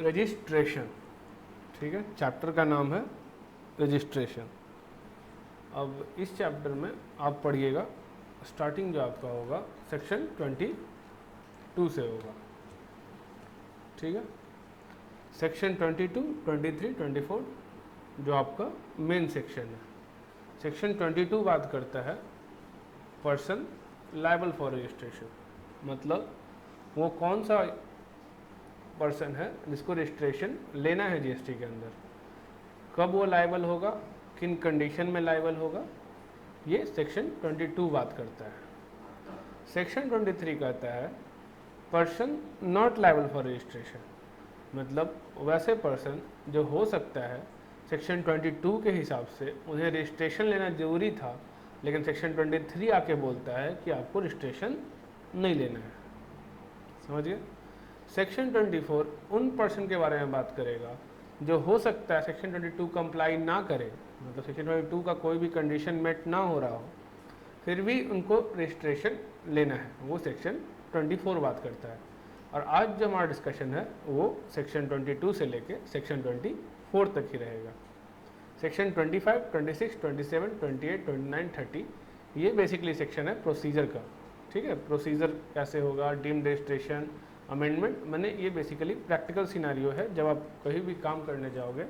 Registration, ठीक है, chapter का नाम है रजिस्ट्रेशन। अब इस चैप्टर में आप पढ़िएगा, स्टार्टिंग जो आपका होगा सेक्शन 22 से होगा, ठीक है। सेक्शन 22, 23, 24 जो आपका मेन सेक्शन है। सेक्शन 22 बात करता है पर्सन लायबल फॉर रजिस्ट्रेशन, मतलब वो कौन सा पर्सन है जिसको रजिस्ट्रेशन लेना है जीएसटी के अंदर, कब वो लायबल होगा, किन कंडीशन में लायबल होगा, ये सेक्शन 22 बात करता है। सेक्शन 23 कहता है person not liable for registration, मतलब वैसे पर्सन जो हो सकता है सेक्शन 22 के हिसाब से उन्हें रजिस्ट्रेशन लेना जरूरी था, लेकिन सेक्शन 23 आके बोलता है कि आपको रजिस्ट्रेशन नहीं लेना है। समझ गए। सेक्शन 24 उन पर्सन के बारे में बात करेगा जो हो सकता है सेक्शन 22 कंप्लाई ना करे, मतलब सेक्शन 22 का कोई भी कंडीशन मेट ना हो रहा हो, फिर भी उनको रजिस्ट्रेशन लेना है, वो सेक्शन 24 बात करता है। और आज जो हमारा डिस्कशन है वो सेक्शन 22 से लेके सेक्शन 24 तक ही रहेगा। सेक्शन 25, 26, 27, 28, 29, 30 ये बेसिकली सेक्शन है प्रोसीजर का, ठीक है। प्रोसीजर कैसे होगा, डीम्ड रजिस्ट्रेशन, अमेंडमेंट, मैंने ये बेसिकली प्रैक्टिकल सिनारियो है जब आप कहीं भी काम करने जाओगे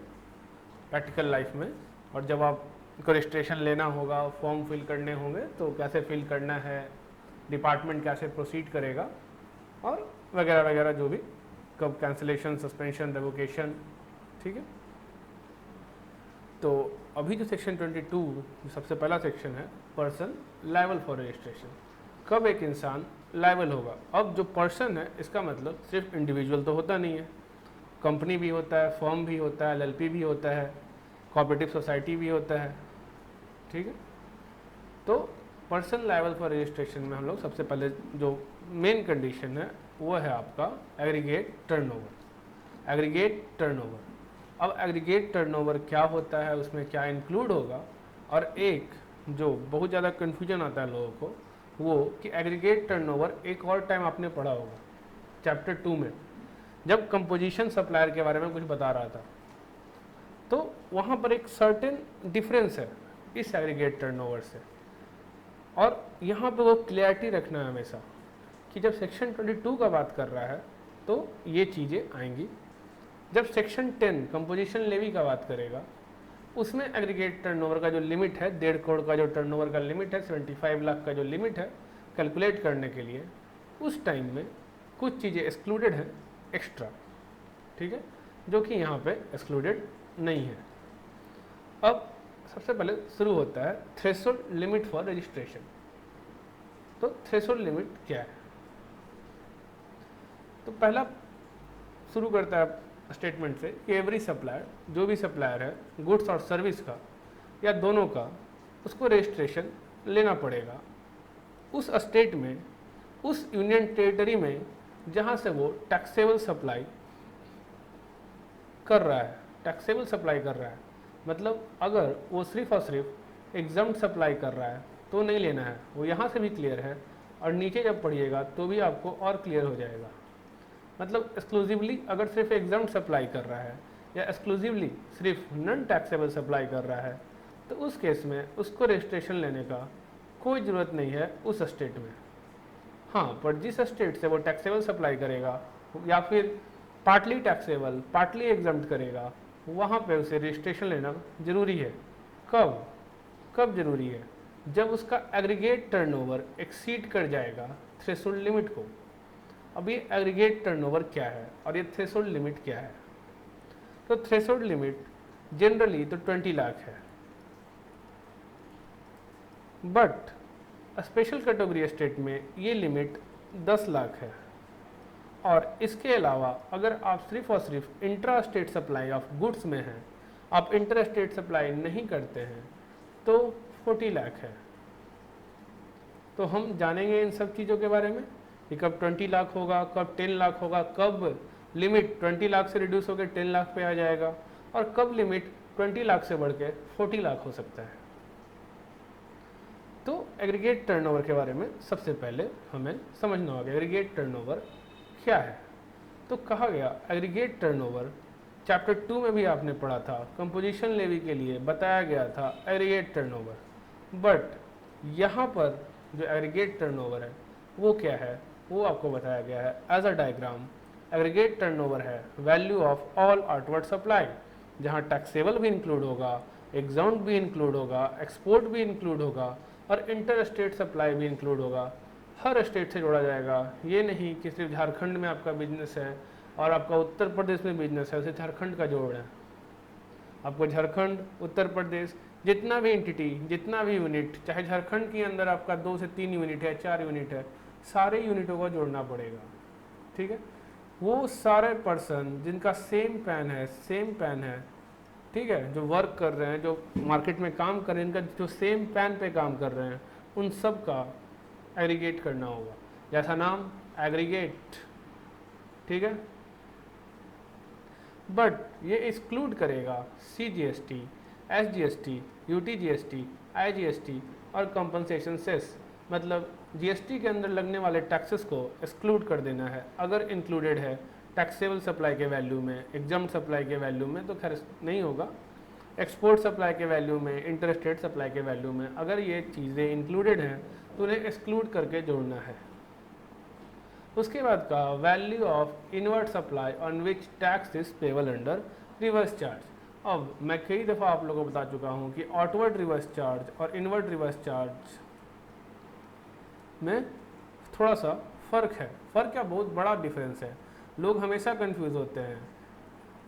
प्रैक्टिकल लाइफ में, और जब आपको रजिस्ट्रेशन लेना होगा, फॉर्म फिल करने होंगे तो कैसे फिल करना है, डिपार्टमेंट कैसे प्रोसीड करेगा, और वगैरह वगैरह जो भी, कब कैंसिलेशन, सस्पेंशन, रेवोकेशन, ठीक है। तो अभी जो सेक्शन 22 जो सबसे पहला सेक्शन है पर्सन लायबल फॉर रजिस्ट्रेशन, कब एक इंसान लायबल होगा। अब जो पर्सन है इसका मतलब सिर्फ इंडिविजुअल तो होता नहीं है, कंपनी भी होता है, फर्म भी होता है, एलएलपी भी होता है, कोऑपरेटिव सोसाइटी भी होता है, ठीक है। तो पर्सन लायबल फॉर रजिस्ट्रेशन में हम लोग सबसे पहले जो मेन कंडीशन है वो है आपका एग्रीगेट टर्नओवर। एग्रीगेट टर्नओवर, अब एग्रीगेट टर्नओवर क्या होता है, उसमें क्या इंक्लूड होगा, और एक जो बहुत ज़्यादा कन्फ्यूजन आता है लोगों को वो कि एग्रीगेट टर्नओवर एक और टाइम आपने पढ़ा होगा चैप्टर 2 में, जब कंपोजिशन सप्लायर के बारे में कुछ बता रहा था, तो वहाँ पर एक सर्टेन डिफरेंस है इस एग्रीगेट टर्नओवर से, और यहाँ पे वो क्लियरिटी रखना है हमेशा कि जब सेक्शन 22 का बात कर रहा है तो ये चीज़ें आएंगी, जब सेक्शन 10 कंपोजिशन लेवी का बात करेगा उसमें एग्रीगेट टर्नओवर का जो लिमिट है 1.5 करोड़ का जो टर्नओवर का लिमिट है, 75 लाख का जो लिमिट है कैलकुलेट करने के लिए, उस टाइम में कुछ चीज़ें एक्सक्लूडेड हैं एक्स्ट्रा, ठीक है, जो कि यहाँ पे एक्सक्लूडेड नहीं है। अब सबसे पहले शुरू होता है थ्रेशोल्ड लिमिट फॉर रजिस्ट्रेशन। तो थ्रेशोल्ड लिमिट क्या है, तो पहला शुरू करता है स्टेटमेंट से कि एवरी सप्लायर, जो भी सप्लायर है गुड्स और सर्विस का या दोनों का, उसको रजिस्ट्रेशन लेना पड़ेगा उस स्टेट में, उस यूनियन टेरिटरी में जहाँ से वो टैक्सेबल सप्लाई कर रहा है। टैक्सेबल सप्लाई कर रहा है मतलब अगर वो सिर्फ और सिर्फ एग्जम्प्ट सप्लाई कर रहा है तो नहीं लेना है, वो यहाँ से भी क्लियर है, और नीचे जब पढ़िएगा तो भी आपको और क्लियर हो जाएगा। मतलब एक्सक्लूसिवली अगर सिर्फ एग्जम्प्ट सप्लाई कर रहा है या एक्सक्लूसिवली सिर्फ नॉन टैक्सेबल सप्लाई कर रहा है तो उस केस में उसको रजिस्ट्रेशन लेने का कोई ज़रूरत नहीं है उस स्टेट में। हाँ, पर जिस स्टेट से वो टैक्सेबल सप्लाई करेगा या फिर पार्टली टैक्सेबल, पार्टली एग्जम्प्ट करेगा, वहाँ पे उसे रजिस्ट्रेशन लेना ज़रूरी है। कब कब ज़रूरी है, जब उसका एग्रीगेट टर्नओवर एक्सीड कर जाएगा थ्रेशोल्ड लिमिट को। अब ये एग्रीगेट टर्नओवर क्या है और ये थ्रेशोल्ड लिमिट क्या है, तो थ्रेशोल्ड लिमिट जनरली तो 20 लाख है, बट स्पेशल कैटेगरी स्टेट में ये लिमिट 10 लाख है, और इसके अलावा अगर आप सिर्फ और सिर्फ intra state supply of goods में हैं, आप इंटर स्टेट सप्लाई नहीं करते हैं, तो 40 लाख है। तो हम जानेंगे इन सब चीज़ों के बारे में कि कब 20 लाख होगा, कब 10 लाख होगा, कब लिमिट 20 लाख से रिड्यूस होकर 10 लाख पे आ जाएगा, और कब लिमिट 20 लाख से बढ़ के 40 लाख हो सकता है। तो एग्रीगेट टर्नओवर के बारे में सबसे पहले हमें समझना होगा एग्रीगेट टर्नओवर क्या है। तो कहा गया एग्रीगेट टर्नओवर, चैप्टर 2 में भी आपने पढ़ा था, कंपोजिशन लेवी के लिए बताया गया था एग्रीगेट टर्नओवर, बट यहाँ पर जो एग्रीगेट टर्नओवर है वो क्या है, वो आपको बताया गया है as a diagram. Aggregate turnover है value of all outward supply, जहाँ टैक्सेबल भी इंक्लूड होगा, एग्जाउंट भी इंक्लूड होगा, एक्सपोर्ट भी इंक्लूड होगा और इंटर स्टेट सप्लाई भी इंक्लूड होगा। हर स्टेट से जोड़ा जाएगा, ये नहीं कि सिर्फ झारखंड में आपका बिजनेस है और आपका उत्तर प्रदेश में बिजनेस है उसे झारखंड का जोड़ है। आपको झारखंड, उत्तर प्रदेश, जितना भी एंटिटी, जितना भी यूनिट, चाहे झारखंड के अंदर आपका 2 से 3 यूनिट है, 4 यूनिट है, सारे यूनिटों को जोड़ना पड़ेगा। ठीक है, वो सारे पर्सन जिनका सेम पैन है, ठीक है, जो वर्क कर रहे हैं, जो मार्केट में काम कर रहे हैं, इनका जो सेम पैन पे काम कर रहे हैं, उन सब का एग्रीगेट करना होगा। जैसा नाम एग्रीगेट, ठीक है, बट ये एक्सक्लूड करेगा CGST, SGST, UTGST, IGST और कंपनसेशन सेस, मतलब जीएसटी के अंदर लगने वाले टैक्सेस को एक्सक्लूड कर देना है। अगर इंक्लूडेड है टैक्सेबल सप्लाई के वैल्यू में, एग्जाम्ड सप्लाई के वैल्यू में तो खैर नहीं होगा, एक्सपोर्ट सप्लाई के वैल्यू में, इंटर स्टेट सप्लाई के वैल्यू में, अगर ये चीज़ें इंक्लूडेड हैं तो उन्हें एक्सक्लूड करके जोड़ना है। उसके बाद का value of invert supply on which tax is payable under reverse charge. अब मैं कई दफ़ा आप लोगों को बता चुका हूँ कि आउटवर्ड रिवर्स चार्ज और इनवर्ट रिवर्स चार्ज में थोड़ा सा फ़र्क है। फ़र्क क्या, बहुत बड़ा डिफरेंस है। लोग हमेशा कंफ्यूज होते हैं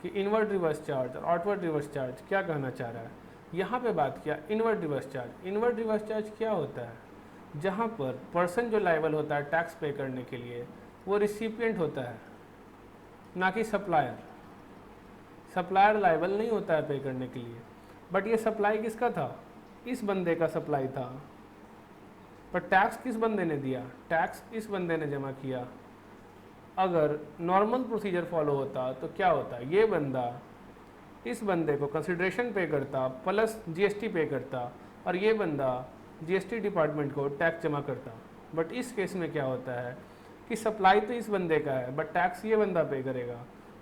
कि इनवर्ट रिवर्स चार्ज और आउटवर्ड रिवर्स चार्ज क्या कहना चाह रहा है। यहाँ पे बात किया inward reverse charge. Inward reverse charge क्या होता है, जहाँ पर पर्सन जो लायबल होता है टैक्स पे करने के लिए वो रिसिपिएंट होता है, ना कि सप्लायर। सप्लायर लायबल नहीं होता है पे करने के लिए, बट ये सप्लाई किसका था, इस बंदे का सप्लाई था, पर टैक्स किस बंदे ने दिया, टैक्स इस बंदे ने जमा किया। अगर नॉर्मल प्रोसीजर फॉलो होता तो क्या होता, ये बंदा इस बंदे को कंसिडरेशन पे करता प्लस जीएसटी पे करता और ये बंदा जीएसटी डिपार्टमेंट को टैक्स जमा करता। बट इस केस में क्या होता है कि सप्लाई तो इस बंदे का है बट टैक्स ये बंदा पे करेगा।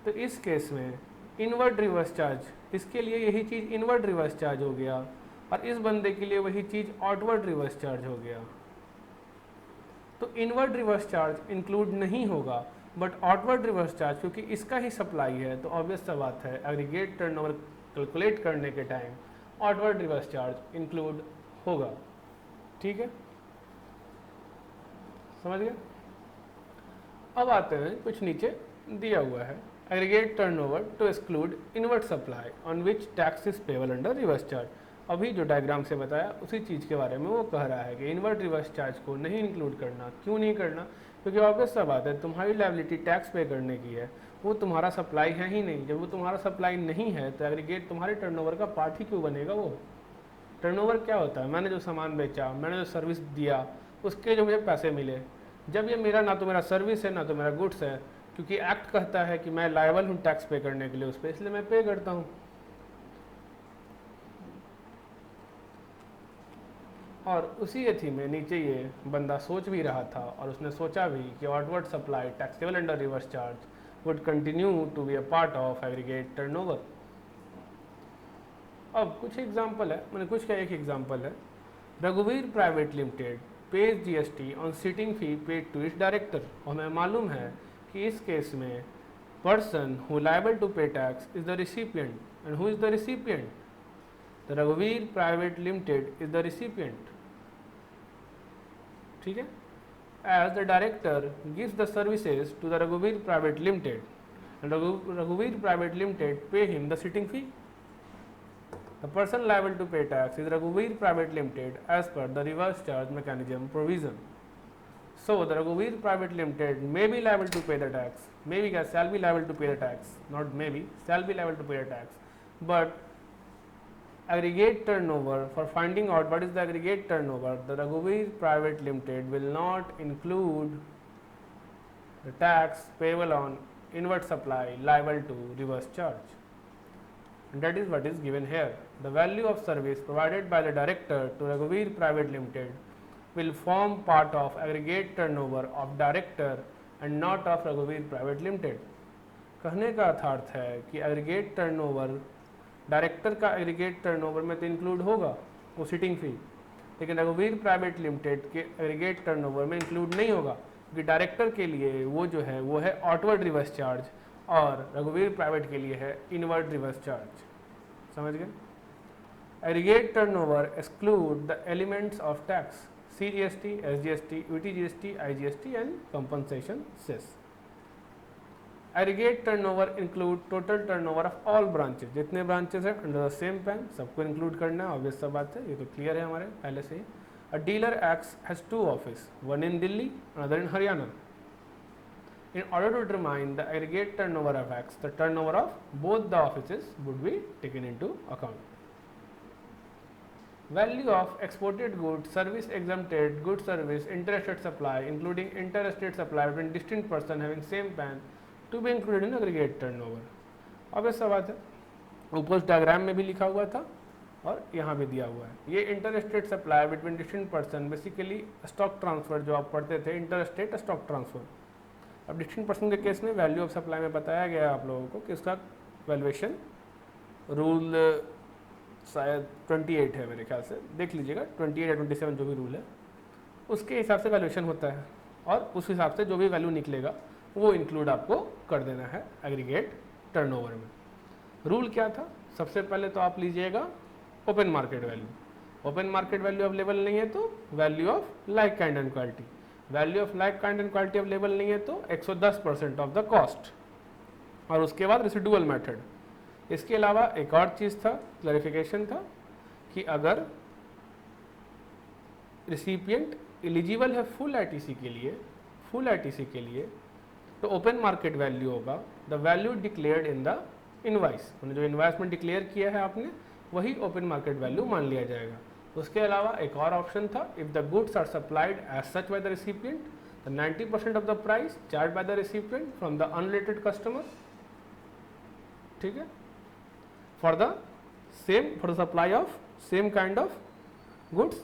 तो इस केस में इनवर्ट रिवर्स चार्ज, इसके लिए यही चीज़ इनवर्ट रिवर्स चार्ज हो गया और इस बंदे के लिए वही चीज़ आउटवर्ड रिवर्स चार्ज हो गया। तो इनवर्ट रिवर्स चार्ज इंक्लूड नहीं होगा, बट आउटवर्ड रिवर्स चार्ज क्योंकि इसका ही सप्लाई है तो ऑब्वियस सा बात है एग्रीगेट टर्नओवर कैलकुलेट करने के time outward reverse charge include होगा। ठीक है, समझ गए। अब आते हैं कुछ नीचे दिया हुआ है aggregate turnover to exclude inward supply on which tax is payable under reverse charge. अभी जो डायग्राम से बताया उसी चीज़ के बारे में वो कह रहा है कि इनवर्ट रिवर्स चार्ज को नहीं इंक्लूड करना। क्यों नहीं करना, क्योंकि ऑब्वियस सा बात है तुम्हारी लायबिलिटी टैक्स पे करने की है, वो तुम्हारा सप्लाई है ही नहीं। जब वो तुम्हारा सप्लाई नहीं है तो एग्रीगेट तुम्हारे टर्नओवर का पार्ट ही क्यों बनेगा। वो टर्नओवर क्या होता है, मैंने जो सामान बेचा, मैंने जो सर्विस दिया, उसके जो मुझे पैसे मिले। जब ये मेरा ना तो मेरा सर्विस है ना तो मेरा गुड्स है, क्योंकि एक्ट कहता है कि मैं लायबल हूँ टैक्स पे करने के लिए उस पर, इसलिए मैं पे करता हूँ। और उसी एथी में नीचे ये बंदा सोच भी रहा था और उसने सोचा भी कि outward supply taxable under reverse charge would continue to be a part of aggregate turnover. अब कुछ एग्जांपल है, मैंने कुछ का एक एग्जांपल है। रघुवीर private limited page GST on sitting fee paid to it's director. और हमें मालूम है कि इस केस में पर्सन हु लायबल टू पे tax is the recipient and who is the recipient, the रघुवीर private limited is the recipient. ठीक है, as the director gives the services to the रघुवीर प्राइवेट लिमिटेड एंड रघुवीर private limited pay him the sitting fee. The person liable to pay tax is Raghuveer Private Limited as per the reverse charge mechanism provision. So the Raghuveer Private Limited may be liable to pay the tax, shall be liable to pay the tax, not maybe, shall be liable to pay the tax. But aggregate turnover, for finding out what is the aggregate turnover, the Raghuveer Private Limited will not include the tax payable on inward supply liable to reverse charge. And that is what is given here. The value of service provided by the director to Raghuveer Private Limited will form part of aggregate turnover of director and not of Raghuveer Private Limited. कहने का अर्थार्थ है कि aggregate turnover, director का aggregate turnover में तो include होगा वो sitting फी, लेकिन रघुवीर प्राइवेट लिमिटेड के एग्रीगेट टर्नओवर में इंक्लूड नहीं होगा, क्योंकि डायरेक्टर के लिए वो है आउटवर्ड रिवर्स चार्ज और रघुवीर प्राइवेट के लिए है इनवर्ड रिवर्स चार्ज। समझ गए? Aggregate turnover exclude the elements of tax CGST, SGST, UTGST, IGST and compensation cess. Aggregate turnover include total turnover of all branches, जितने branches हैं under the same pan सबको include करना है, obvious सा बात है, ये तो clear है हमारे पहले से ही। A dealer acts has two offices, one in Delhi, another in Haryana. In order to determine the aggregate turnover of X, the turnover of both the offices would be taken into account. Value of exported goods, service exempted, good service, interstate supply, including interstate supply between distinct person having same pan, to be included in aggregate turnover. अब ऐसा बात है, ऊपर diagram में भी लिखा हुआ था और यहाँ भी दिया हुआ है। ये interstate supply between distinct person, basically stock transfer जो आप पढ़ते थे, इंटरस्टेट स्टॉक ट्रांसफर। अब डिस्टिंक्ट पर्सन के केस में वैल्यू ऑफ सप्लाई में बताया गया आप लोगों को कि उसका वैल्यूएशन रूल शायद 28 है मेरे ख्याल से, देख लीजिएगा 28 या 27 जो भी रूल है उसके हिसाब से वैल्यूएशन होता है और उस हिसाब से जो भी वैल्यू निकलेगा वो इंक्लूड आपको कर देना है एग्रीगेट टर्नओवर में। रूल क्या था? सबसे पहले तो आप लीजिएगा open market value, open market value available नहीं है तो value of like kind and quality, value of like kind and quality available नहीं है तो 110% ऑफ द कॉस्ट, और उसके बाद रेसिडुअल मेथड। इसके अलावा एक और चीज़ था, क्लैरिफिकेशन था कि अगर रिसिपिएंट एलिजिबल है फुल आईटीसी के लिए तो ओपन मार्केट वैल्यू होगा the value declared in the invoice, जो इनवाइस में डिक्लेयर किया है आपने वही ओपन मार्केट वैल्यू मान लिया जाएगा। उसके अलावा एक और ऑप्शन था, if the goods are supplied as such by the recipient the 90% of the price charge by the recipient from the unrelated customer. ठीक है, for the supply of same kind of goods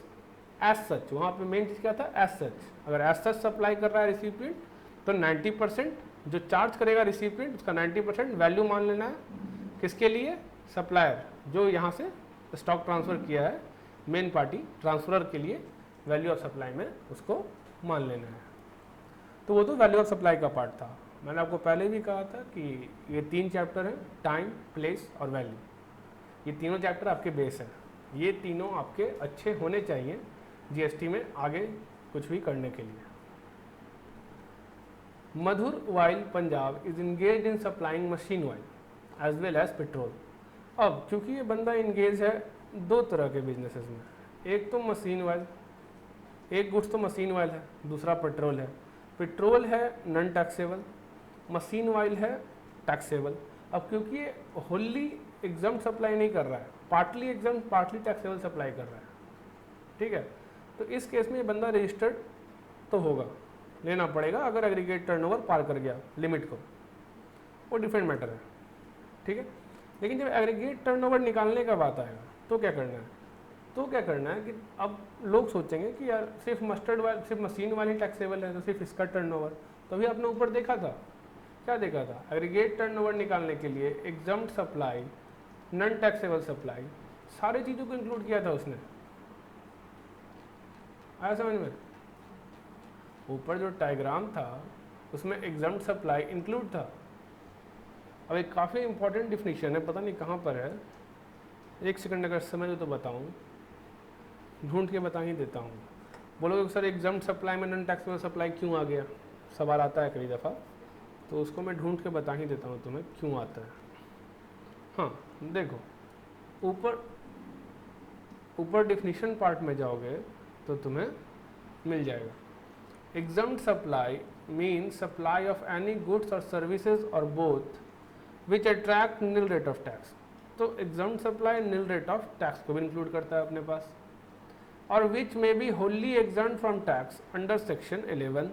as such, वहाँ पे main चीज़ क्या था? as such। अगर as such supply कर रहा है रिसिपिएंट तो 90% जो चार्ज करेगा रिसिपिएंट उसका 90% वैल्यू मान लेना है। किसके लिए? सप्लायर, जो यहाँ से स्टॉक ट्रांसफ़र किया है, मेन पार्टी ट्रांसफरर के लिए वैल्यू ऑफ सप्लाई में उसको मान लेना है। तो वो तो वैल्यू ऑफ सप्लाई का पार्ट था। मैंने आपको पहले भी कहा था कि ये 3 चैप्टर हैं, टाइम, प्लेस और वैल्यू। ये तीनों चैप्टर आपके बेस हैं, ये तीनों आपके अच्छे होने चाहिए जीएसटी में आगे कुछ भी करने के लिए। Madhur while Punjab is engaged in supplying machine oil as well as petrol. अब क्योंकि ये बंदा इंगेज है 2 तरह के बिजनेसेस में, एक तो मशीन ऑयल, एक गुड्स तो मशीन ऑयल है, दूसरा पेट्रोल है। पेट्रोल है नॉन टैक्सेबल, मशीन ऑयल है टैक्सेबल। अब क्योंकि ये होली एग्जाम सप्लाई नहीं कर रहा है, partly exam partly taxable supply कर रहा है, ठीक है, तो इस केस में ये बंदा रजिस्टर्ड तो होगा, लेना पड़ेगा अगर एग्रीगेट टर्नओवर पार कर गया लिमिट को, वो डिफरेंट मैटर है, ठीक है। लेकिन जब एग्रीगेट टर्नओवर निकालने का बात आएगा तो क्या करना है? तो क्या करना है कि अब लोग सोचेंगे कि यार सिर्फ मस्टर्ड वाले, सिर्फ मशीन वाली टैक्सेबल है तो सिर्फ इसका टर्नओवर, तो अभी आपने ऊपर देखा था, क्या देखा था? एग्रीगेट टर्नओवर निकालने के लिए exempt supply, non taxable supply, सारी चीज़ों को इंक्लूड किया था उसने। आया समझ में? ऊपर जो डायग्राम था उसमें एग्जम्प्ट सप्लाई इंक्लूड था। अब एक काफ़ी इंपॉर्टेंट डिफिनीशन है, पता नहीं कहाँ पर है, एक सेकंड अगर समझ तो बताऊँ, ढूंढ के बता ही देता हूँ। बोलोगे सर एग्जम्प्ट सप्लाई में नॉन टैक्सेबल सप्लाई क्यों आ गया? सवाल आता है कई दफ़ा, तो उसको मैं ढूंढ के बता ही देता हूँ तुम्हें क्यों आता है। हाँ देखो, ऊपर डिफिनीशन पार्ट में जाओगे तो तुम्हें मिल जाएगा। Exempt supply mean supply of any goods और सर्विसेज और both which attract nil rate of tax. तो exempt supply nil rate of tax को भी इंक्लूड करता है अपने पास, और which may be wholly exempt from tax under section 11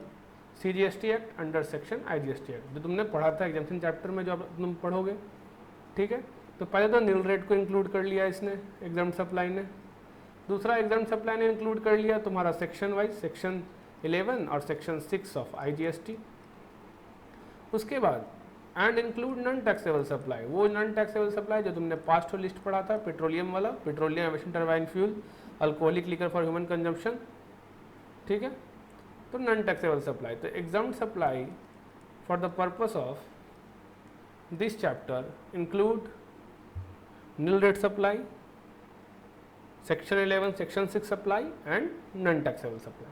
CGST act, under section IGST act, जो तुमने पढ़ा था एग्जामिनेशन चैप्टर में, जो अब तुम पढ़ोगे, ठीक है। तो पहले तो नील रेट को इंक्लूड कर लिया इसने, एग्जम्प्ट सप्लाई ने। दूसरा एग्जम्प्ट सप्लाई ने इंक्लूड कर लिया तुम्हारा सेक्शन वाइज, सेक्शन 11 और सेक्शन 6 ऑफ IGST। उसके बाद and include non taxable supply, वो नॉन टैक्सेबल सप्लाई जो तुमने पास्ट लिस्ट पढ़ा था, पेट्रोलियम वाला, petroleum emission turbine fuel, alcoholic liquor for human consumption, ठीक है। तो नॉन टैक्सेबल सप्लाई, तो examined supply for the purpose of this chapter include nil rate supply, section 11 section 6 supply and non taxable supply।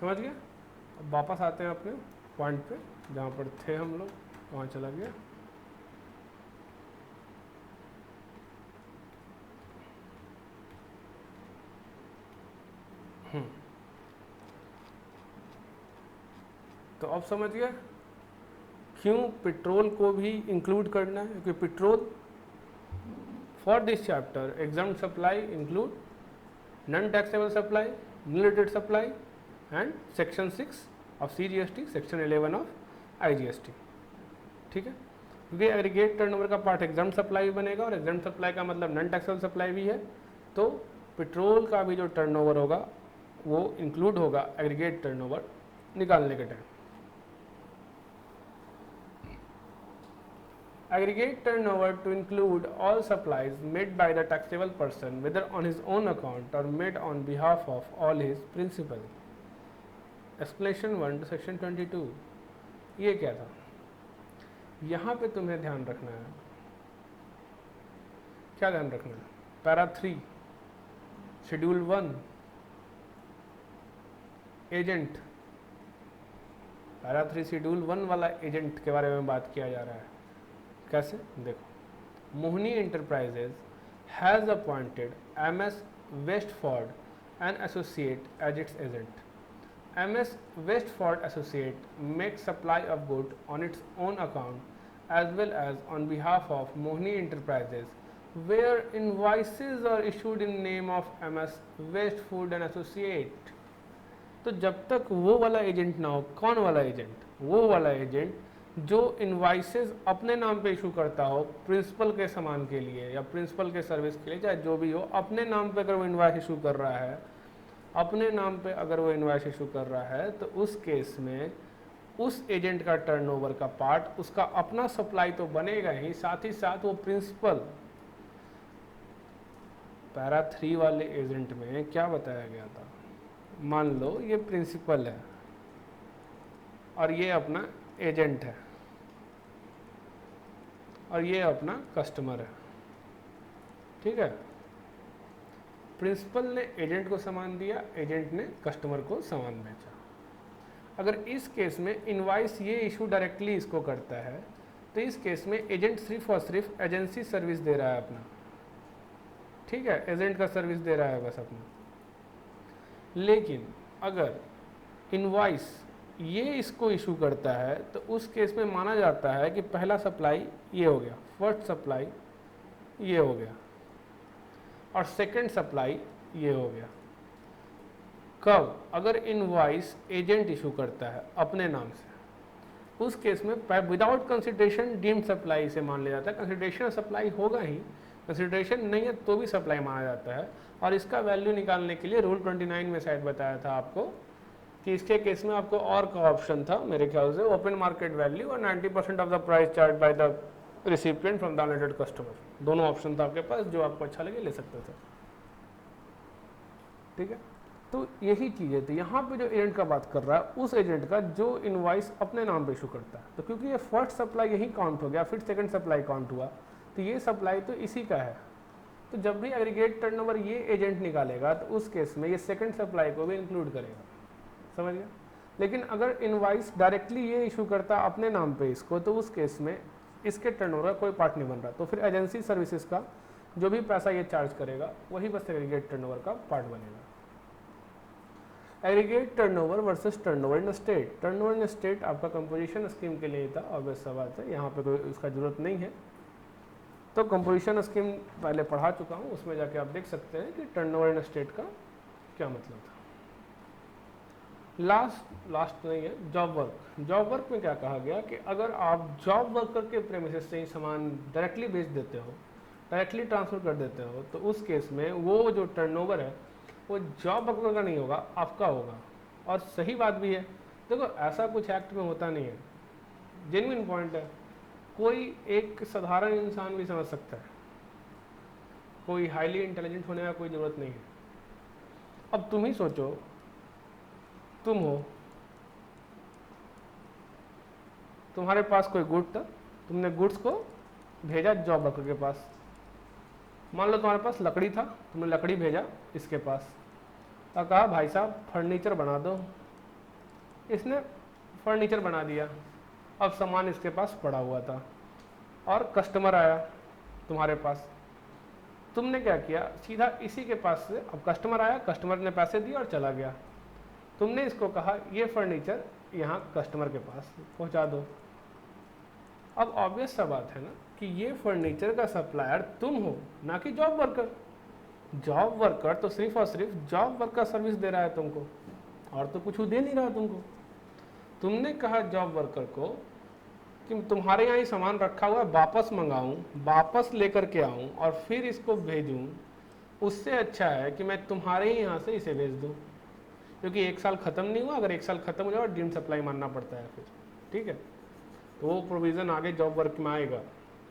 समझ गया। अब वापस आते हैं अपने पॉइंट पे जहाँ पर थे हम लोग, वहाँ चला गया। तो अब समझ गया क्यों पेट्रोल को भी इंक्लूड करना है, क्योंकि petrol for this chapter exempt supply include non taxable supply, related supply and section 6 of CGST, section 11 of IGST, ठीक है। क्योंकि एग्रीगेट टर्नओवर का पार्ट एग्जाम सप्लाई बनेगा और एग्जाम सप्लाई का मतलब नॉन टैक्सेबल सप्लाई भी है, तो पेट्रोल का भी जो टर्नओवर होगा वो इंक्लूड होगा एग्रीगेट टर्नओवर निकालने के time. Aggregate turnover to include all supplies made by the taxable person whether on his own account or made on behalf of all his principal। Explanation 1 to section 22। ये क्या था, यहाँ पे तुम्हें ध्यान रखना है, क्या ध्यान रखना है, para 3 schedule 1 agent, para 3 schedule 1 वाला एजेंट के बारे में बात किया जा रहा है। कैसे, देखो, Mohini enterprises has appointed MS Westford and associate as its agent. MS Westford associate make supply of good on its own account as well as on behalf of Mohini enterprises where invoices are issued in name of MS Westfood and associate. तो जब तक वो वाला agent ना हो, कौन वाला agent, वो वाला एजेंट जो इनवाइसेस अपने नाम पे इशू करता हो प्रिंसिपल के सामान के लिए या प्रिंसिपल के सर्विस के लिए, चाहे जो भी हो, अपने नाम पे अगर वो इनवाइस इशू कर रहा है, अपने नाम पे अगर वो इनवाइस इशू कर रहा है, तो उस केस में उस एजेंट का टर्नओवर का पार्ट उसका अपना सप्लाई तो बनेगा ही, साथ ही साथ वो प्रिंसिपल, पैरा 3 वाले एजेंट में क्या बताया गया था, मान लो ये प्रिंसिपल है और ये अपना एजेंट है और ये अपना कस्टमर है, ठीक है। प्रिंसिपल ने एजेंट को सामान दिया, एजेंट ने कस्टमर को सामान बेचा। अगर इस केस में इनवाइस ये इशू डायरेक्टली इसको करता है, तो इस केस में एजेंट सिर्फ और सिर्फ एजेंसी सर्विस दे रहा है अपना, ठीक है, एजेंट का सर्विस दे रहा है बस अपना। लेकिन अगर इनवाइस ये इसको इशू करता है, तो उस केस में माना जाता है कि पहला सप्लाई ये हो गया, फर्स्ट सप्लाई ये हो गया और सेकंड सप्लाई ये हो गया। कब, अगर इनवॉइस एजेंट इशू करता है अपने नाम से, उस केस में विदाउट कंसिडरेशन डीम्ड सप्लाई इसे मान लिया जाता है। कंसिडरेशन सप्लाई होगा ही, कंसिडरेशन नहीं है तो भी सप्लाई माना जाता है। और इसका वैल्यू निकालने के लिए रूल 29 में शायद बताया था आपको कि इसके केस में आपको और का ऑप्शन था मेरे ख्याल से, ओपन मार्केट वैल्यू और 90% of the price charge by the recipient from the unrated customer. दोनों ऑप्शन था आपके पास, जो आपको अच्छा लगे ले सकते थे, ठीक है। तो यही चीज़ें थी। यहाँ पे जो एजेंट का बात कर रहा है, उस एजेंट का जो इनवॉइस अपने नाम पे इशू करता है, तो क्योंकि ये फर्स्ट सप्लाई यही काउंट हो गया, फिर सेकंड सप्लाई काउंट हुआ, तो ये सप्लाई तो इसी का है। तो जब भी एग्रीगेट टर्नओवर ये एजेंट निकालेगा, तो उस केस में ये सेकंड सप्लाई को भी इंक्लूड करेगा, समझ गया। लेकिन अगर इनवॉइस डायरेक्टली ये इशू करता अपने नाम पे इसको, तो उस केस में इसके टर्नओवर का कोई पार्ट नहीं बन रहा, तो फिर एजेंसी सर्विसेज का जो भी पैसा ये चार्ज करेगा वही बस एग्रीगेट टर्नओवर का पार्ट बनेगा। Aggregate turnover versus turnover in state. Turnover in state आपका कंपोजिशन स्कीम के लिए था, ऑब्वियस सा बात है, यहाँ पे कोई उसका जरूरत नहीं है। तो कंपोजिशन स्कीम पहले पढ़ा चुका हूँ, उसमें जाके आप देख सकते हैं कि टर्नओवर इन स्टेट का क्या मतलब था। लास्ट नहीं है, जॉब वर्क। जॉब वर्क में क्या कहा गया कि अगर आप जॉब वर्कर के प्रेमिसेस से ही सामान डायरेक्टली बेच देते हो, डायरेक्टली ट्रांसफ़र कर देते हो, तो उस केस में वो जो टर्नओवर है वो जॉब वर्कर का नहीं होगा, आपका होगा। और सही बात भी है, देखो ऐसा कुछ एक्ट में होता नहीं है, जेन्युइन पॉइंट है, कोई एक साधारण इंसान भी समझ सकता है, कोई हाईली इंटेलिजेंट होने का कोई ज़रूरत नहीं है। अब तुम ही सोचो, तुम हो, तुम्हारे पास कोई गुड था, तुमने गुड्स को भेजा जॉब वर्कर के पास। मान लो तुम्हारे पास लकड़ी था, तुमने लकड़ी भेजा इसके पास और कहा भाई साहब फर्नीचर बना दो। इसने फर्नीचर बना दिया। अब सामान इसके पास पड़ा हुआ था और कस्टमर आया तुम्हारे पास। तुमने क्या किया, सीधा इसी के पास से, अब कस्टमर आया, कस्टमर ने पैसे दिए और चला गया। तुमने इसको कहा ये फर्नीचर यहाँ कस्टमर के पास पहुँचा दो। अब ऑब्वियस सा बात है ना कि ये फर्नीचर का सप्लायर तुम हो, ना कि जॉब वर्कर। जॉब वर्कर तो सिर्फ और सिर्फ जॉब वर्क का सर्विस दे रहा है तुमको, और तो कुछ दे नहीं रहा तुमको। तुमने कहा जॉब वर्कर को कि तुम्हारे यहाँ ही सामान रखा हुआ है, वापस मंगाऊं, वापस लेकर के आऊं और फिर इसको भेजूं, उससे अच्छा है कि मैं तुम्हारे ही यहाँ से इसे भेज दूं, क्योंकि एक साल ख़त्म नहीं हुआ। अगर एक साल ख़त्म हो जाए और डीम्ड सप्लाई मानना पड़ता है फिर, ठीक है, तो वो प्रोविज़न आगे जॉब वर्क में आएगा।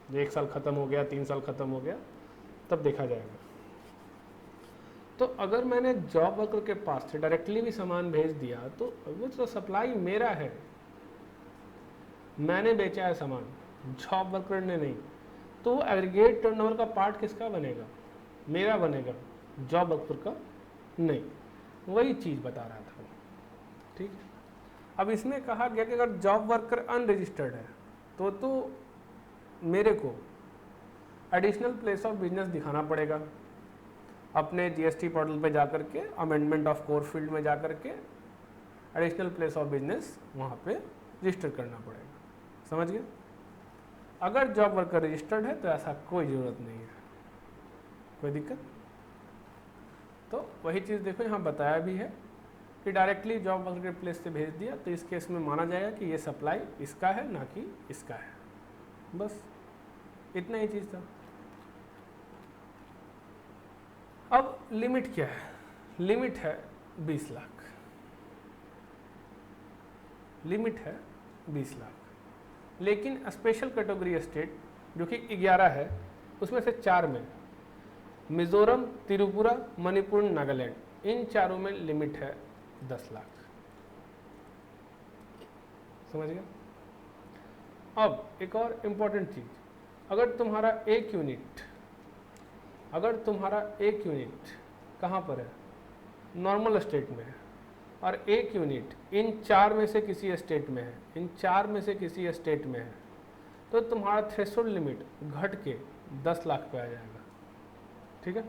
जो एक साल ख़त्म हो गया, 3 साल ख़त्म हो गया, तब देखा जाएगा। तो अगर मैंने जॉब वर्कर के पास से डायरेक्टली भी सामान भेज दिया तो वो तो सप्लाई मेरा है, मैंने बेचा है सामान, जॉब वर्कर ने नहीं। तो वो एग्रीगेट टर्नओवर का पार्ट किसका बनेगा, मेरा बनेगा, जॉब वर्कर का नहीं। वही चीज़ बता रहा था वो, ठीक है। अब इसमें कहा गया कि अगर जॉब वर्कर अनरजिस्टर्ड है तो मेरे को एडिशनल प्लेस ऑफ बिजनेस दिखाना पड़ेगा। अपने जीएसटी पोर्टल पे जाकर के अमेंडमेंट ऑफ कोर फील्ड में जाकर के एडिशनल प्लेस ऑफ बिजनेस वहाँ पे रजिस्टर करना पड़ेगा। समझ गए। अगर जॉब वर्कर रजिस्टर्ड है तो ऐसा कोई ज़रूरत नहीं है, कोई दिक्कत। तो वही चीज़ देखो यहाँ बताया भी है कि डायरेक्टली जॉब वर्कर के प्लेस से भेज दिया तो इस केस में माना जाएगा कि ये सप्लाई इसका है, ना कि इसका है। बस इतना ही चीज़ था। अब लिमिट क्या है, लिमिट है 20 लाख, लिमिट है 20 लाख। लेकिन स्पेशल कैटेगरी स्टेट जो कि 11 है, उसमें से 4 में मिजोरम, त्रिपुरा, मणिपुर, नागालैंड, इन चारों में लिमिट है 10 लाख। समझ गया। अब एक और इम्पॉर्टेंट चीज, अगर तुम्हारा एक यूनिट कहाँ पर है, नॉर्मल स्टेट में है, और एक यूनिट इन 4 में से किसी स्टेट में है, इन 4 में से किसी स्टेट में है, तो तुम्हारा थ्रेशोल्ड लिमिट घट के 10 लाख पे आ जाएगा, ठीक है।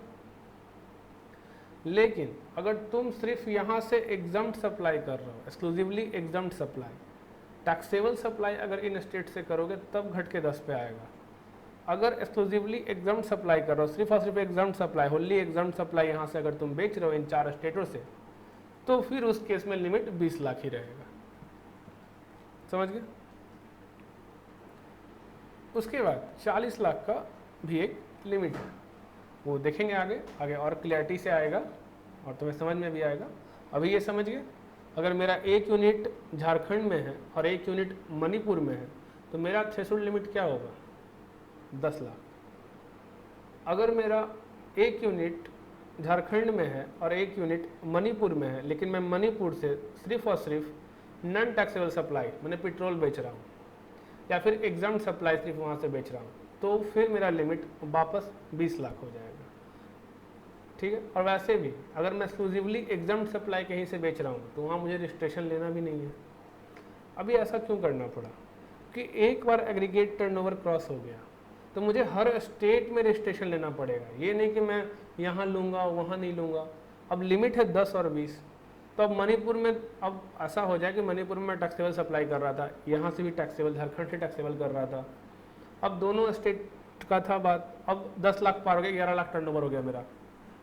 लेकिन अगर तुम सिर्फ यहाँ से एग्जम्प्ट सप्लाई कर रहे हो, exclusively exempt supply, taxable supply अगर इन स्टेट से करोगे तब घट के 10 पे आएगा। अगर एक्सक्लूसिवली एग्जम्प्ट सप्लाई कर रहे हो, सिर्फ और सिर्फ exempt supply, Holi exempt supply यहाँ से अगर तुम बेच रहे हो इन 4 स्टेटों से, तो फिर उस केस में लिमिट 20 लाख ही रहेगा। समझ गए। उसके बाद 40 लाख का भी एक लिमिट है, वो देखेंगे आगे और क्लियरिटी से आएगा और तुम्हें समझ में भी आएगा। अभी ये समझ गए, अगर मेरा एक यूनिट झारखंड में है और एक यूनिट मणिपुर में है तो मेरा थ्रेशोल्ड लिमिट क्या होगा, 10 लाख। अगर मेरा एक यूनिट झारखंड में है और एक यूनिट मणिपुर में है, लेकिन मैं मणिपुर से सिर्फ और सिर्फ नॉन टैक्सेबल सप्लाई, मैंने पेट्रोल बेच रहा हूँ या फिर एग्जम्प्ट सप्लाई सिर्फ वहाँ से बेच रहा हूँ, तो फिर मेरा लिमिट वापस 20 लाख हो जाएगा, ठीक है। और वैसे भी अगर मैं एक्सक्लूसिवली एग्जम्प्ट सप्लाई कहीं से बेच रहा हूँ तो वहाँ मुझे रजिस्ट्रेशन लेना भी नहीं है। अभी ऐसा क्यों करना पड़ा कि एक बार एग्रीगेट टर्नओवर क्रॉस हो गया तो मुझे हर स्टेट में रजिस्ट्रेशन लेना पड़ेगा। ये नहीं कि मैं यहाँ लूँगा वहाँ नहीं लूँगा। अब लिमिट है 10 और 20, तो अब मणिपुर में अब ऐसा हो जाए कि मणिपुर में मैं टैक्सेबल सप्लाई कर रहा था, यहाँ से भी टैक्सेबल, झारखंड से टैक्सेबल कर रहा था, अब दोनों स्टेट का था बात, अब 10 लाख पार हो गया, 11 लाख टर्नओवर हो गया मेरा।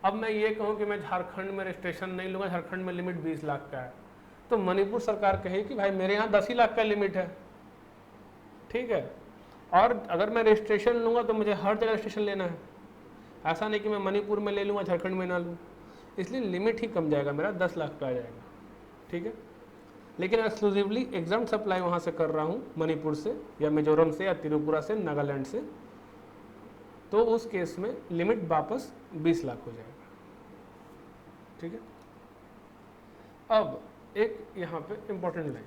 अब मैं ये कहूँ कि मैं झारखंड में रजिस्ट्रेशन नहीं लूँगा, झारखंड में लिमिट 20 लाख का है, तो मणिपुर सरकार कहे कि भाई मेरे यहाँ 10 ही लाख का लिमिट है, ठीक है। और अगर मैं रजिस्ट्रेशन लूँगा तो मुझे हर जगह रजिस्ट्रेशन लेना है, ऐसा नहीं कि मैं मणिपुर में ले लूँगा झारखंड में ना लूँ, इसलिए लिमिट ही कम जाएगा, मेरा 10 लाख का आ जाएगा, ठीक है। लेकिन एक्सक्लूसिवली एग्जाम सप्लाई वहाँ से कर रहा हूँ मणिपुर से या मिजोरम से या त्रिपुरा से, नागालैंड से, तो उस केस में लिमिट वापस 20 लाख हो जाएगा। ठीक है। अब एक यहाँ पे important line,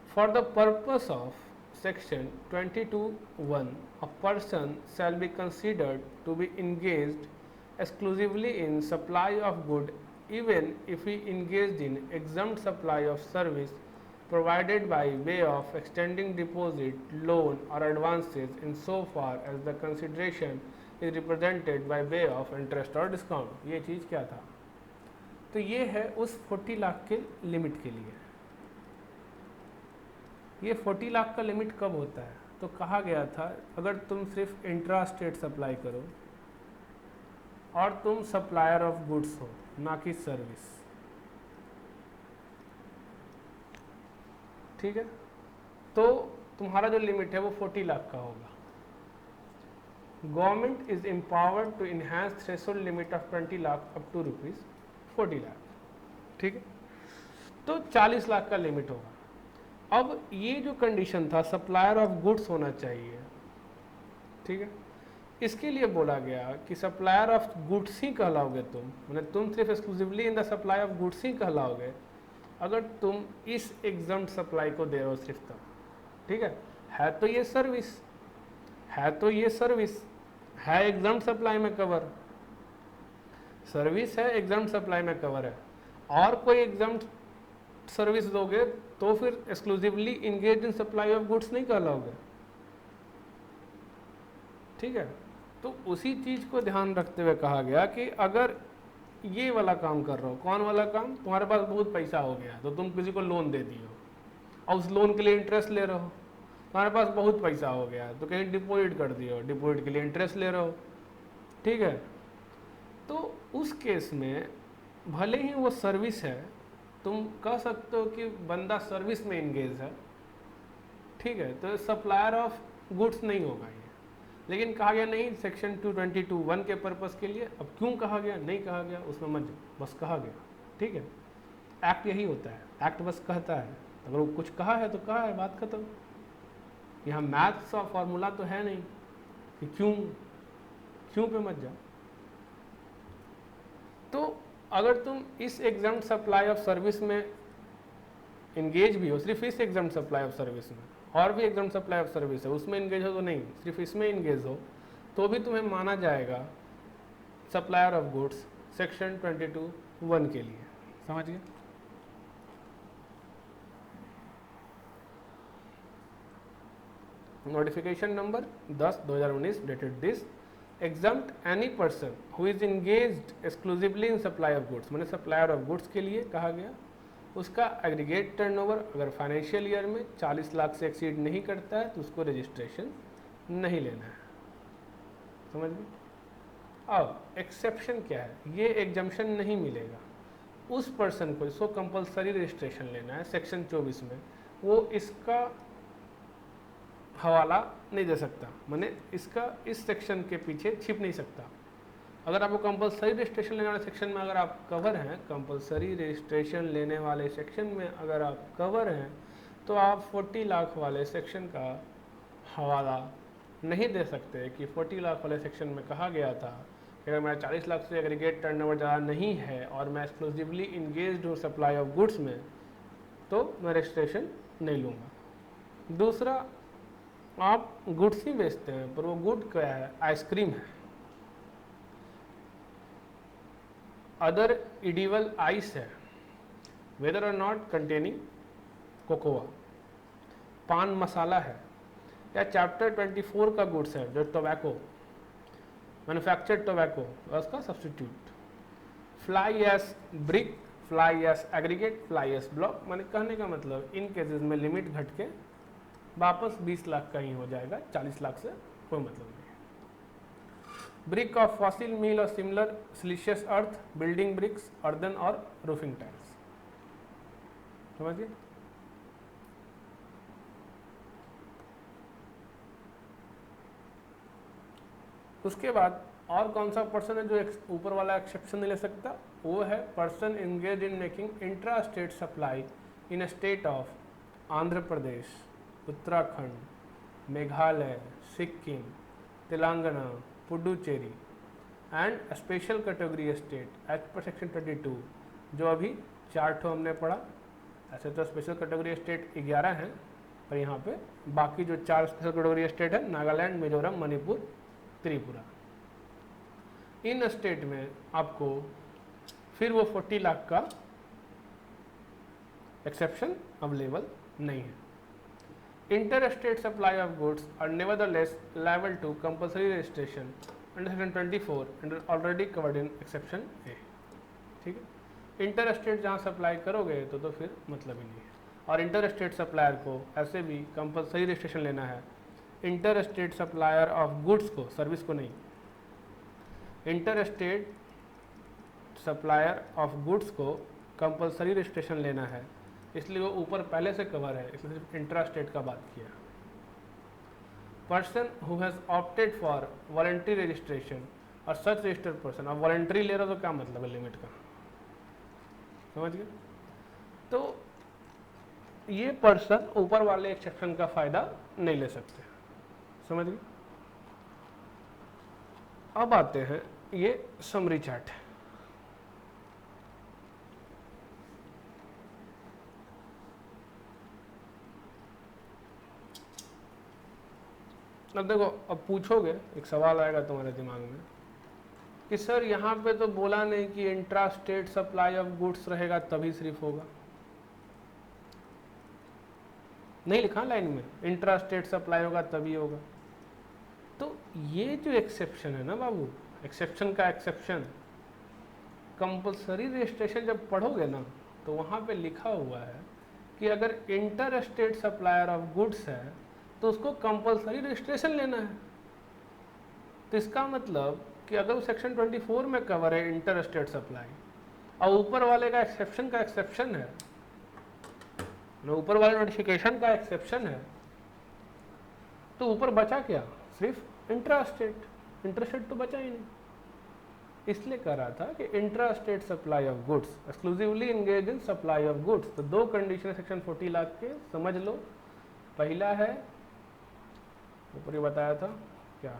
for the purpose of section 22(1) a person shall be considered to be engaged exclusively in supply of good even if he engaged in exempt supply of service provided by way of extending deposit, loan or advances in so far as the consideration is represented by way of interest or discount। ये चीज़ क्या था? तो ये है उस 40 लाख के limit के लिए। ये 40 लाख का लिमिट कब होता है? तो कहा गया था अगर तुम सिर्फ इंट्रा स्टेट सप्लाई करो और तुम सप्लायर ऑफ गुड्स हो, ना कि सर्विस। ठीक है। तो तुम्हारा जो लिमिट है वो 40 लाख का होगा। Government is empowered to enhance threshold limit of 20 lakh up to ₹40 lakh. ठीक है। तो 40 लाख का लिमिट होगा। अब ये जो कंडीशन था सप्लायर ऑफ गुड्स होना चाहिए। ठीक है। इसके लिए बोला गया कि सप्लायर ऑफ गुड्स ही कहलाओगे तुम, मतलब तुम सिर्फ exclusively in the supply of goods ही कहलाओगे अगर तुम इस एग्जम्प्ट सप्लाई को दे रहे हो सिर्फ तब। ठीक है तो ये सर्विस है, तो ये सर्विस है एग्जम्प्ट सप्लाई में कवर, सर्विस है एग्जम्प्ट सप्लाई में कवर है। और कोई एग्जम्प्ट सर्विस दोगे तो फिर exclusively engage in supply of goods नहीं कहलाओगे। ठीक है। तो उसी चीज को ध्यान रखते हुए कहा गया कि अगर ये वाला काम कर रहे हो, कौन वाला काम, तुम्हारे पास बहुत पैसा हो गया तो तुम किसी को लोन दे दियो और उस लोन के लिए इंटरेस्ट ले रहे हो, तुम्हारे पास बहुत पैसा हो गया तो कहीं डिपॉजिट कर दियो, डिपॉजिट के लिए इंटरेस्ट ले रहे हो। ठीक है। तो उस केस में भले ही वो सर्विस है, तुम कह सकते हो कि बंदा सर्विस में इंगेज है। ठीक है। तो सप्लायर ऑफ गुड्स नहीं होगा ये। लेकिन कहा गया नहीं सेक्शन 222(1) के पर्पस के लिए। अब क्यों कहा गया, नहीं कहा गया उसमें मत, बस कहा गया। ठीक है। एक्ट यही होता है, एक्ट बस कहता है, अगर वो कुछ कहा है तो कहा है, बात खत्म। यहाँ मैथ्स और फॉर्मूला तो है नहीं कि क्यों पे मत जाओ। तो अगर तुम इस एग्जाम्प्ट सप्लाई ऑफ सर्विस में इंगेज भी हो, सिर्फ इस एग्जाम्प्ट सप्लाई ऑफ सर्विस में, और भी एग्जाम्प्ट सप्लाई ऑफ सर्विस है उसमें इंगेज हो तो नहीं, सिर्फ इसमें इंगेज हो तो भी तुम्हें माना जाएगा सप्लायर ऑफ गुड्स सेक्शन 22(1) के लिए। समझ गए? Notification number 10/2019 dated this exempt any person who is engaged exclusively in supply of goods, मैंने सप्लायर ऑफ गुड्स के लिए कहा गया उसका एग्रीगेट टर्नओवर अगर फाइनेंशियल ईयर में 40 लाख से एक्सीड नहीं करता है तो उसको रजिस्ट्रेशन नहीं लेना है। समझ गए? अब एक्सेप्शन क्या है, ये एग्जम्पशन नहीं मिलेगा उस पर्सन को जिसको कंपलसरी रजिस्ट्रेशन लेना है सेक्शन 24 में, वो इसका हवाला नहीं दे सकता, माने इसका इस सेक्शन के पीछे छिप नहीं सकता। अगर आपको कंपलसरी रजिस्ट्रेशन लेने वाले सेक्शन में अगर आप कवर हैं, कंपलसरी रजिस्ट्रेशन लेने वाले सेक्शन में अगर आप कवर हैं तो आप 40 लाख वाले सेक्शन का हवाला नहीं दे सकते कि 40 लाख वाले सेक्शन में कहा गया था कि अगर मेरा 40 लाख से एग्रीगेट टर्नओवर ज़्यादा नहीं है और मैं एक्सक्लूसिवली इंगेज्ड हूँ सप्लाई ऑफ गुड्स में तो मैं रजिस्ट्रेशन नहीं लूँगा। दूसरा, आप गुड्स ही बेचते हैं पर वो गुड क्या है, आइसक्रीम है, अदर एडिबल आइस है, वेदर और नॉट कंटेनिंग कोकोआ, पान मसाला है, या चैप्टर 24 का गुड्स है जो टोबैको, मैन्युफैक्चर्ड टोबैको उसका substitute, fly ash brick, fly ash aggregate, fly ash block. मैंने कहने का मतलब इन केसेस में लिमिट घट के वापस 20 लाख का ही हो जाएगा, 40 लाख से कोई मतलब नहीं। ब्रिक ऑफ फॉसिल मील और सिमिलर सिलिशियस अर्थ, बिल्डिंग ब्रिक्स, अर्दन और रूफिंग टाइल्स। समझिए? उसके बाद और कौन सा पर्सन है जो ऊपर वाला एक्सेप्शन नहीं ले सकता, वो है person engage in making intra state supply in state of Andhra Pradesh, Uttarakhand, Meghalaya, Sikkim, Telangana, Puducherry and special category state as per section 22, जो अभी 4 ठो हमने पढ़ा। ऐसे तो स्पेशल कैटेगरी स्टेट 11 हैं, पर यहाँ पे बाकी जो 4 स्पेशल कैटेगरी स्टेट है, नागालैंड, मिजोरम, मणिपुर, त्रिपुरा, इन स्टेट में आपको फिर वो 40 लाख का एक्सेप्शन अवेलेबल नहीं है। Inter state supply of goods are nevertheless liable to compulsory registration under section 24 under already covered in exception a. ठीक है, इंटर स्टेट जहाँ सप्लाई करोगे तो फिर मतलब ही नहीं है। और इंटर स्टेट सप्लायर को ऐसे भी कंपल्सरी रजिस्ट्रेशन लेना है। Inter state supplier of goods को, सर्विस को नहीं, inter state supplier of goods को कंपल्सरी रजिस्ट्रेशन लेना है, इसलिए वो ऊपर पहले से कवर है, इसलिए सिर्फ इंट्रा स्टेट का बात किया। Person who has opted for voluntary registration और सच रजिस्टर्ड पर्सन, अब वॉलंटरी ले रहा तो क्या मतलब है लिमिट का, समझ गए? तो ये पर्सन ऊपर वाले एक्सेप्शन का फायदा नहीं ले सकते, समझ गए? अब आते हैं ये समरी चार्ट है। अब देखो, अब पूछोगे, एक सवाल आएगा तुम्हारे दिमाग में कि सर यहाँ पे तो बोला नहीं कि intra state supply of goods रहेगा तभी सिर्फ होगा, नहीं लिखा लाइन में इंट्रा स्टेट सप्लाई होगा तभी होगा। तो ये जो एक्सेप्शन है ना बाबू, एक्सेप्शन का एक्सेप्शन, कंपल्सरी रजिस्ट्रेशन जब पढ़ोगे ना तो वहाँ पे लिखा हुआ है कि अगर inter state supplier of goods है तो उसको कंपल्सरी रजिस्ट्रेशन लेना है। तो इसका मतलब कि अगर वो सेक्शन 24 में कवर है इंटर स्टेट सप्लाई और ऊपर वाले का एक्सेप्शन है, ऊपर वाले नोटिफिकेशन का एक्सेप्शन है, तो ऊपर बचा क्या? सिर्फ इंट्रा स्टेट तो बचा ही नहीं। इसलिए कह रहा था कि intra state supply of goods exclusively engage in supply of goods. तो 2 कंडीशन सेक्शन 40 लाख के समझ लो। पहला है, ऊपर ही बताया था क्या,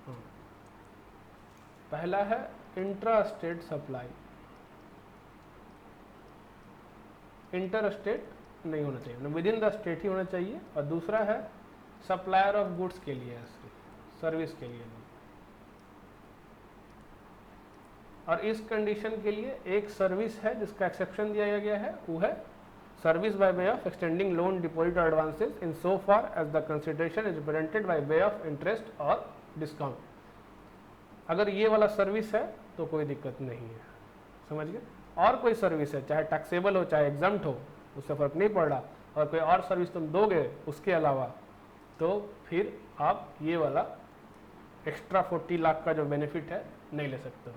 हाँ, पहला है intra state supply, inter state नहीं होना चाहिए, विद इन द स्टेट ही होना चाहिए। और दूसरा है सप्लायर ऑफ गुड्स के लिए, सर्विस के लिए नहीं। और इस कंडीशन के लिए एक सर्विस है जिसका एक्सेप्शन दिया गया है, वो है service by way of extending loan, deposit और advances in so far as the consideration is represented by way of interest और डिस्काउंट। अगर ये वाला सर्विस है तो कोई दिक्कत नहीं है, समझ गए? और कोई सर्विस है, चाहे टैक्सेबल हो चाहे एग्जम्प्ट हो, उससे फर्क नहीं पड़ रहा, और कोई और सर्विस तुम दोगे उसके अलावा, तो फिर आप ये वाला एक्स्ट्रा 40 लाख का जो बेनिफिट है नहीं ले सकते हो।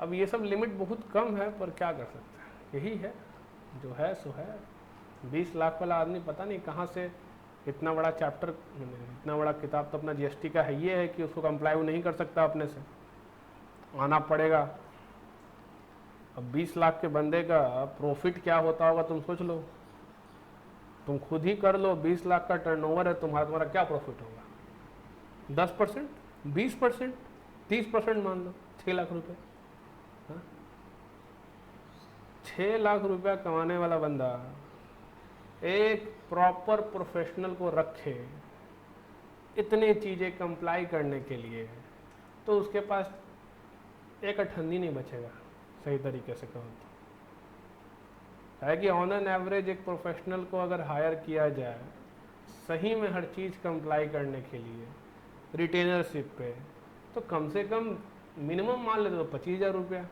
अब ये सब लिमिट बहुत कम है, पर क्या कर सकते हैं, यही है जो है सो है। 20 लाख वाला आदमी पता नहीं कहाँ से इतना बड़ा चैप्टर, इतना बड़ा किताब तो अपना जीएसटी का है, ये है कि उसको कंप्लाई वो नहीं कर सकता, अपने से आना पड़ेगा। अब 20 लाख के बंदे का प्रॉफिट क्या होता होगा तुम सोच लो, तुम खुद ही कर लो। 20 लाख का टर्नओवर है तुम्हारा क्या प्रॉफिट होगा? 10%, 20%, 30% मान लो, 6 लाख रुपए। 6 लाख रुपया कमाने वाला बंदा एक प्रॉपर प्रोफेशनल को रखे इतनी चीज़ें कंप्लाई करने के लिए, तो उसके पास एक अठन्नी नहीं बचेगा, सही तरीके से कहूँ तो। है कि ऑन एन एवरेज एक प्रोफेशनल को अगर हायर किया जाए सही में हर चीज़ कंप्लाई करने के लिए रिटेनरशिप पे, तो कम से कम मिनिमम मान लेते तो 25,000 रुपया।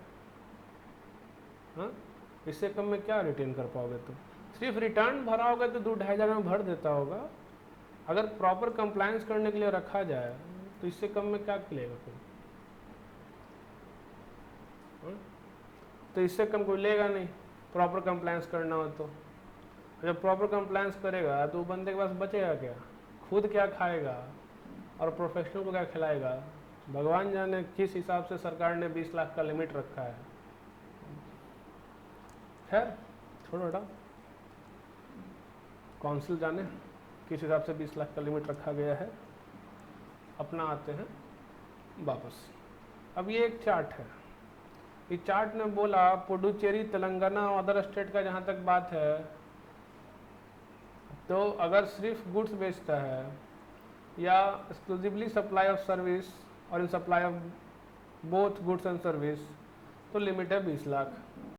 हाँ, इससे कम में क्या रिटेन कर पाओगे तुम? सिर्फ रिटर्न भराओगे तो 2-2,500 में भर देता होगा। अगर प्रॉपर कंप्लायंस करने के लिए रखा जाए तो इससे कम में क्या लेगा कोई? तो इससे कम कोई लेगा नहीं, प्रॉपर कंप्लायंस करना हो तो। जब प्रॉपर कंप्लायंस करेगा तो बंदे के पास बचेगा क्या? खुद क्या खाएगा और प्रोफेशनल को क्या खिलाएगा? भगवान जाने किस हिसाब से सरकार ने 20 लाख का लिमिट रखा है। खैर छोड़ो हटाओ। काउंसिल जाने किस हिसाब से 20 लाख का लिमिट रखा गया है। अपना आते हैं वापस। अब ये एक चार्ट है, इस चार्ट ने बोला पुडुचेरी, तेलंगाना और अदर स्टेट का जहाँ तक बात है, तो अगर सिर्फ गुड्स बेचता है या एक्सक्लूसिवली सप्लाई ऑफ सर्विस और in supply of both goods and service तो लिमिट है 20 लाख।